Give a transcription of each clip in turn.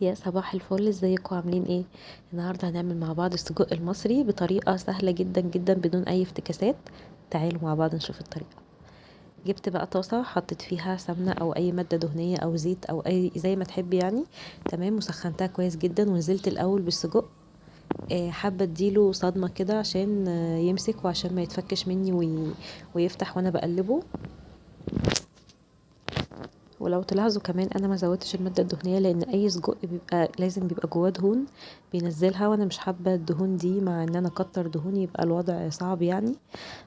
يا صباح الفل، ازيكم عاملين ايه؟ النهارده هنعمل مع بعض السجق المصري بطريقه سهله جدا جدا بدون اي افتكاسات. تعالوا مع بعض نشوف الطريقه. جبت بقى طاسه، حطيت فيها سمنه او اي ماده دهنيه او زيت او اي زي ما تحبي يعني. تمام، وسخنتها كويس جدا ونزلت الاول بالسجق. حابه اديله صدمه كده عشان يمسك وعشان ما يتفكش مني ويفتح وانا بقلبه. ولو تلاحظوا كمان انا ما زودتش الماده الدهنيه لان اي سجق لازم بيبقى جواه دهون بينزلها، وانا مش حابه الدهون دي، مع ان انا اكتر دهون يبقى الوضع صعب يعني.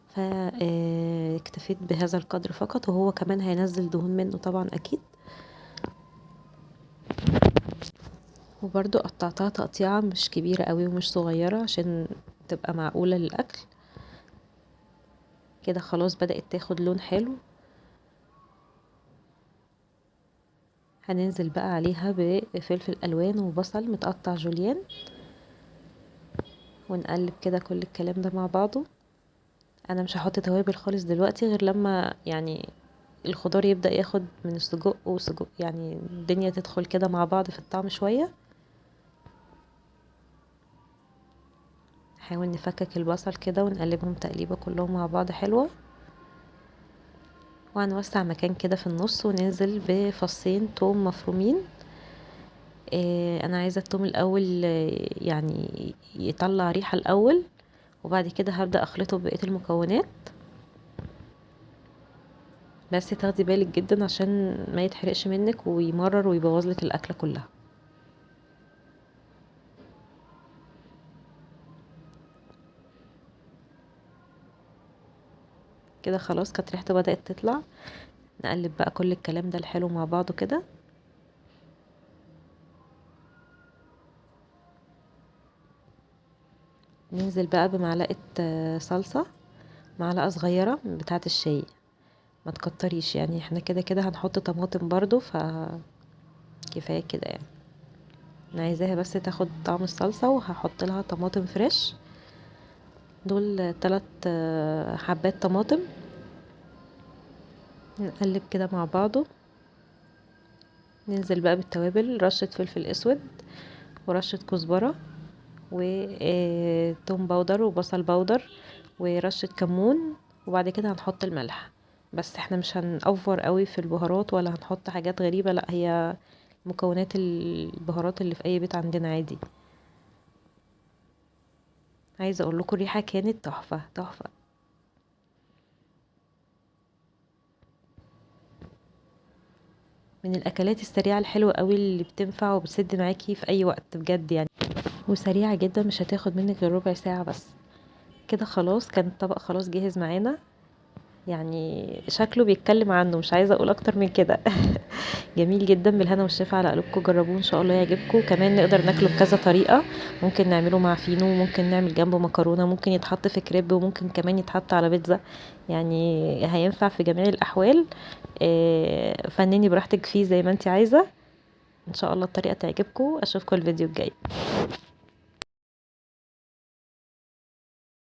فاكتفيت بهذا القدر فقط، وهو كمان هينزل دهون منه طبعا اكيد. وبرضو قطعتها تقطيعه مش كبيره قوي ومش صغيره عشان تبقى معقوله للاكل. كده خلاص بدأت تاخد لون حلو. هننزل بقى عليها بفلفل الوان وبصل متقطع جوليان، ونقلب كده كل الكلام ده مع بعضه. انا مش هحط توابل خالص دلوقتي غير لما يعني الخضار يبدأ ياخد من السجق وسجق، يعني الدنيا تدخل كده مع بعض في الطعم شوية. نحاول نفكك البصل كده ونقلبهم تقليبة كلهم مع بعض حلوة. وهنوسع مكان كده في النص وننزل بفصين توم مفرومين. انا عايزة التوم الاول يعني يطلع ريحة الاول، وبعد كده هبدأ اخلطه ببقية المكونات. بس تاخدي بالك جدا عشان ما يتحرقش منك ويمرر ويبوظ لك الاكله كلها. كده خلاص كانت ريحته بدأت تطلع. نقلب بقى كل الكلام ده الحلو مع بعضه كده. ننزل بقى بمعلقه صلصه، معلقه صغيره من بتاعه الشاي، ما تكتريش يعني، احنا كده كده هنحط طماطم برضو فكفايه كده يعني. انا عايزاها بس تاخد طعم الصلصه، وهحط لها طماطم فريش. دول 3 حبات طماطم. نقلب كده مع بعضه. ننزل بقى بالتوابل، رشه فلفل اسود ورشه كزبره وتوم باودر وبصل باودر ورشة كمون. وبعد كده هنحط الملح. بس احنا مش هنأفور قوي في البهارات ولا هنحط حاجات غريبة، لا هي مكونات البهارات اللي في اي بيت عندنا عادي. عايزة اقول لكم الريحة كانت تحفة تحفة. من الاكلات السريعة الحلوة قوي اللي بتنفع وبتسد معاكي في اي وقت بجد يعني، وسريعة جدا مش هتاخد منك غير ربع ساعة بس. كده خلاص كان الطبق خلاص جاهز معانا، يعني شكله بيتكلم عنه، مش عايزه اقول اكتر من كده. جميل جدا، بالهنا والشفا على قلوبكم، جربوه ان شاء الله يعجبكم. كمان نقدر ناكله بكذا طريقه، ممكن نعمله مع فينو، ممكن نعمل جنبه مكرونه، ممكن يتحط في كريب، وممكن كمان يتحط على بيتزا. يعني هينفع في جميع الاحوال. فنني براحتك فيه زي ما انت عايزه. ان شاء الله الطريقه تعجبكم. اشوفكم الفيديو الجاي.